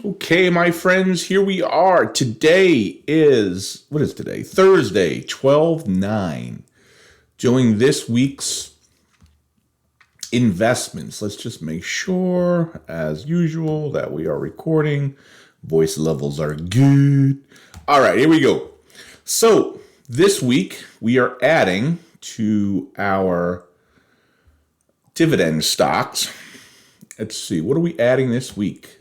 Okay, my friends, here we are. Today is, what is today? Thursday, 12/9. Doing this week's investments. Let's just make sure, as usual, that we are recording. Voice levels are good. All right, here we go. So, this week, we are adding to our dividend stocks. Let's see, what are we adding this week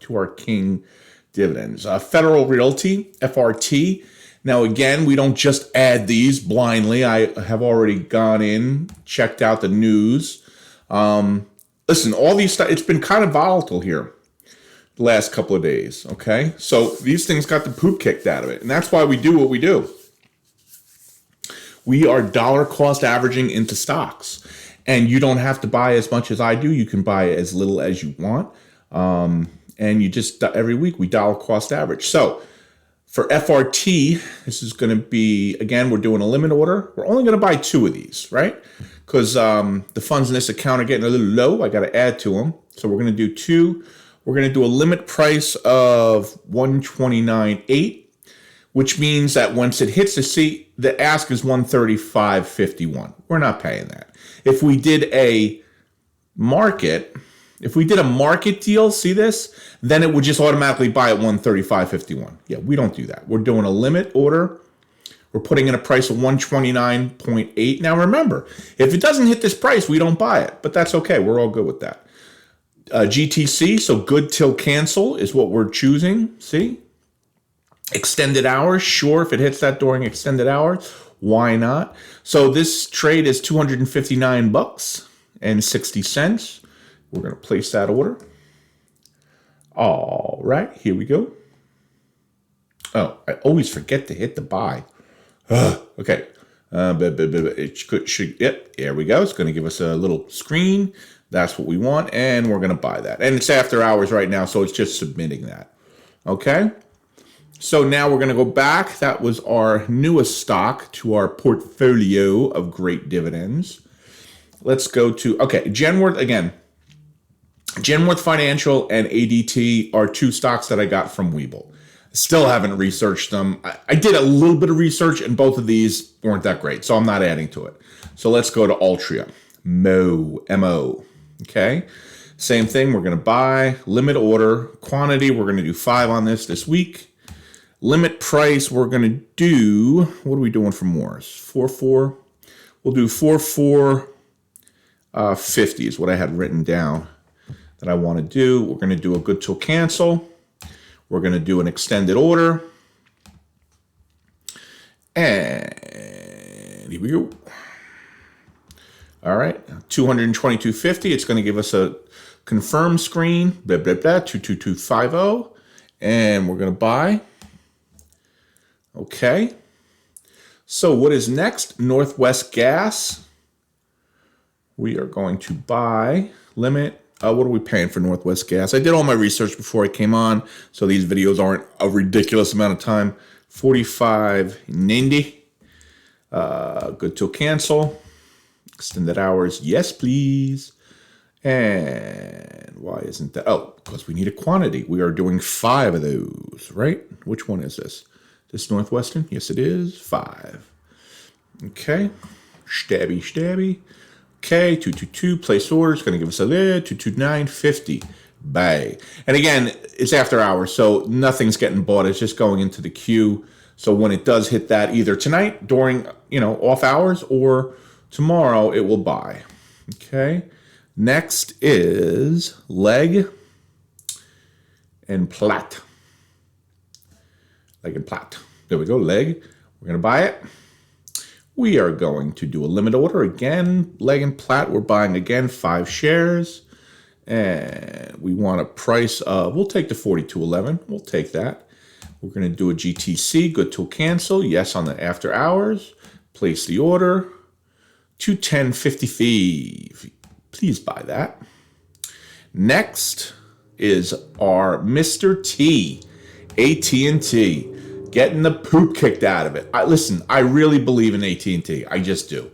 to our King dividends? Federal Realty, FRT. Now, again, we don't just add these blindly. I have already gone in, checked out the news. Listen, all these stuff, it's been kind of volatile here the last couple of days, okay? So these things got the poop kicked out of it, and that's why we do what we do. We are dollar cost averaging into stocks. And you don't have to buy as much as I do. You can buy as little as you want. And you just, every week, we dollar cost average. So for FRT, this is going to be, again, we're doing a limit order. We're only going to buy 2 of these, right? Because the funds in this account are getting a little low. I got to add to them. So we're going to do 2. We're going to do a limit price of $129.8. Which means that once it hits the ask is $135.51. We're not paying that. If we did a market deal, see this? Then it would just automatically buy at $135.51. Yeah, we don't do that. We're doing a limit order. We're putting in a price of $129.8. Now remember, if it doesn't hit this price, we don't buy it. But that's okay. We're all good with that. GTC, so good till cancel is what we're choosing. See? Extended hours, sure, if it hits that during extended hours, why not? So this trade is $259.60. We're going to place that order. All right, here we go. Oh, I always forget to hit the buy. Okay. It should, yep, there we go. It's going to give us a little screen. That's what we want, and we're going to buy that. And it's after hours right now, so it's just submitting that. Okay? So now we're going to go back. That was our newest stock to our portfolio of great dividends. Let's go to, okay, Genworth again. Genworth Financial and ADT are 2 stocks that I got from Webull. Still haven't researched them. I did a little bit of research, and both of these weren't that great, so I'm not adding to it. So let's go to Altria. M-O. Okay. Same thing. We're going to buy, limit order, quantity. We're going to do 5 on this week. Limit price, we're going to do, what are we doing for Morris? 4.4. We'll do 4.450 is what I had written down that I want to do. We're going to do a good till cancel. We're going to do an extended order. And here we go. All right, 222.50. It's going to give us a confirm screen, 22250. And we're going to buy. Okay. So what is next? Northwest Gas. We are going to buy limit. What are we paying for Northwest Gas? I did all my research before I came on, so these videos aren't a ridiculous amount of time. $45.90. Good till cancel. Extended hours. Yes, please. And why isn't that? Oh, because we need a quantity. We are doing 5 of those, right? Which one is this? This Northwestern? Yes, it is. 5. Okay. Stabby. Okay, 222. Place order. It's going to give us a lid. 229.50. Bye. And again, it's after hours, so nothing's getting bought. It's just going into the queue. So when it does hit that, either tonight during, off hours, or tomorrow, it will buy. Okay. Next is Leg and Platt. Leg and Platt. There we go, Leg. We're going to buy it. We are going to do a limit order again. Leg and Platt, we're buying again 5 shares. And we want a price of, we'll take the 42.11. We'll take that. We're going to do a GTC, good till cancel. Yes, on the after hours. Place the order. 210.55. Please buy that. Next is our Mr. T, AT&T, getting the poop kicked out of it. Listen, I really believe in AT&T. I just do.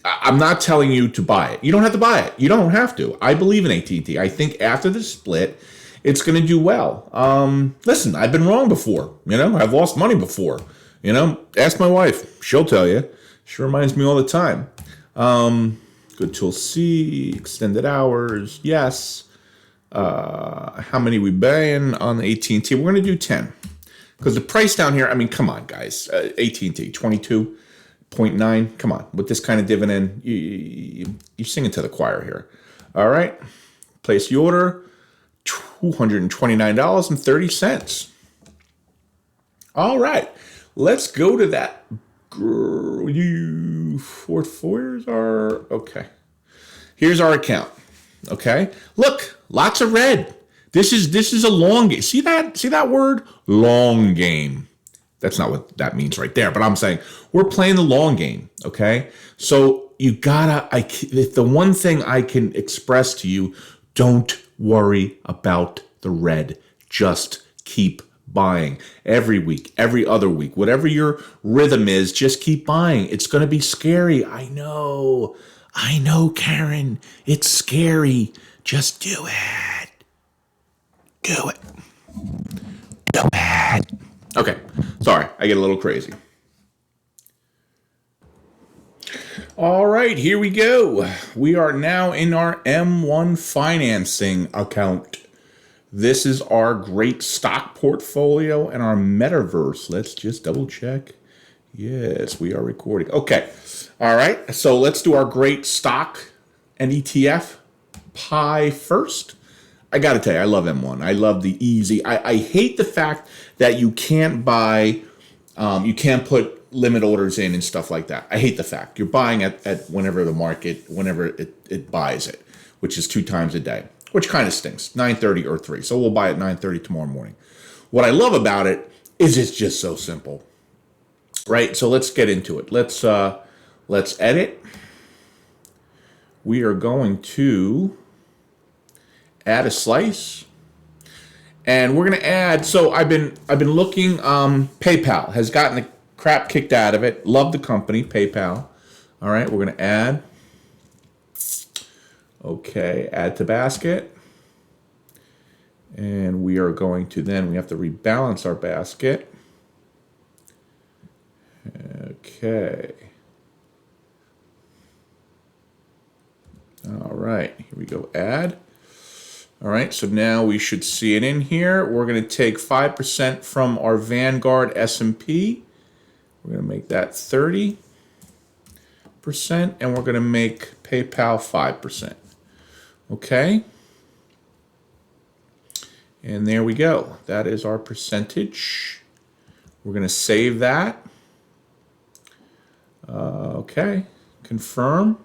I'm not telling you to buy it. You don't have to buy it. You don't have to. I believe in AT&T. I think after the split, it's going to do well. Listen, I've been wrong before. I've lost money before. Ask my wife. She'll tell you. She reminds me all the time. Good tool C, extended hours, yes. How many we buying on the AT&T? We're going to do 10. Because the price down here, I mean, come on, guys. AT&T, 22.9. Come on. With this kind of dividend, you're singing to the choir here. All right. Place the order. $229.30. All right. Let's go to that. Okay. Here's our account. Okay. Look, lots of red. This is a long game. See that word? Long game. That's not what that means right there, but I'm saying we're playing the long game. Okay. So you gotta, if the one thing I can express to you, don't worry about the red. Just keep buying every week, every other week, whatever your rhythm is, just keep buying. It's going to be scary. I know, Karen, it's scary. Just do it. Do it. Okay. Sorry. I get a little crazy. All right, here we go. We are now in our M1 financing account. This is our great stock portfolio and our metaverse. Let's just double check. Yes, we are recording. Okay. All right. So let's do our great stock and ETF pie first. I got to tell you, I love M1. I love the easy. I hate the fact that you can't buy, you can't put limit orders in and stuff like that. I hate the fact. You're buying at whenever it buys it, which is 2 times a day. Which kind of stinks, 9:30 or 3. So we'll buy at 9:30 tomorrow morning. What I love about it is it's just so simple, right? So let's get into it. Let's edit. We are going to add a slice, and we're going to add. So I've been looking. PayPal has gotten the crap kicked out of it. Love the company, PayPal. All right, we're going to add. Okay, add to basket. And we are going to we have to rebalance our basket. Okay. All right, here we go, add. All right, so now we should see it in here. We're going to take 5% from our Vanguard S&P. We're going to make that 30%, and we're going to make PayPal 5%. Okay. And there we go. That is our percentage. We're going to save that. Okay. Confirm.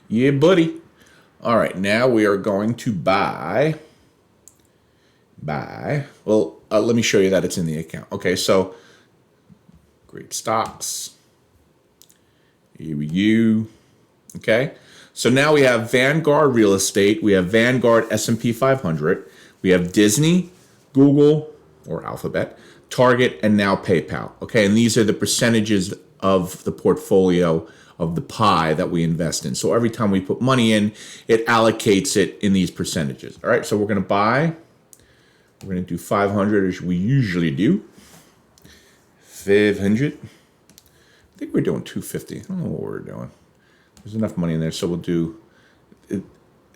Yeah, buddy. All right. Now we are going to buy. Well, let me show you that it's in the account. Okay. So great stocks. Here we go. Okay, so now we have Vanguard Real Estate, we have Vanguard S&P 500, we have Disney, Google, or Alphabet, Target, and now PayPal. Okay, and these are the percentages of the portfolio of the pie that we invest in. So every time we put money in, it allocates it in these percentages. All right, so we're going to buy. We're going to do 500 as we usually do. 500. I think we're doing 250. I don't know what we're doing. There's enough money in there, so we'll do it.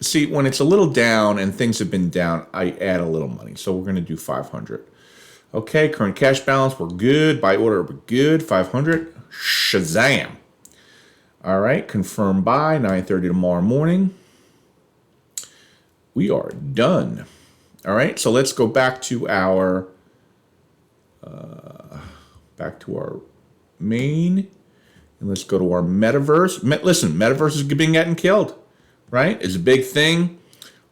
See, when it's a little down and things have been down, I add a little money. So we're going to do 500. Okay, current cash balance, we're good. Buy order, we're good. 500. Shazam. All right, confirm buy, 9:30 tomorrow morning. We are done. All right, so let's go back to our main. And let's go to our metaverse. Listen, metaverse is being getting killed, right? It's a big thing.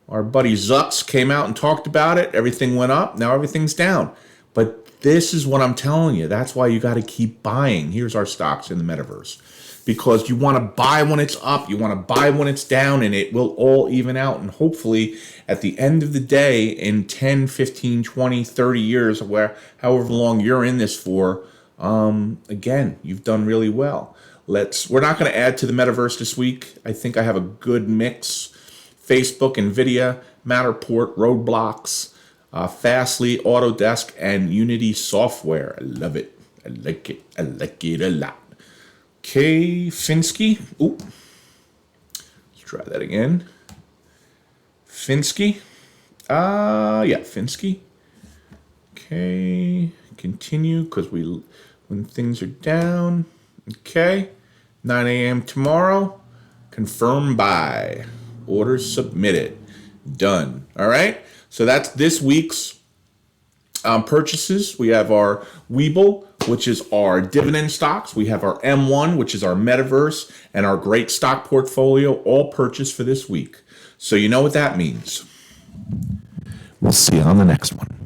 Our buddy Zucks came out and talked about it. Everything went up. Now everything's down. But this is what I'm telling you. That's why you got to keep buying. Here's our stocks in the metaverse. Because you want to buy when it's up. You want to buy when it's down. And it will all even out. And hopefully at the end of the day, in 10, 15, 20, 30 years, however long you're in this for, again, you've done really well. We're not going to add to the metaverse this week. I think I have a good mix Facebook, NVIDIA, Matterport, Roadblocks, Fastly, Autodesk, and Unity software. I love it. I like it. I like it a lot. Okay, Finsky. Ooh. Let's try that again. Finsky. Yeah, Finsky. Okay, continue because when things are down. Okay, 9 a.m. tomorrow. Confirm by. Orders submitted. Done. All right. So that's this week's purchases. We have our Webull, which is our dividend stocks. We have our M1, which is our metaverse, and our great stock portfolio, all purchased for this week. So you know what that means. We'll see you on the next one.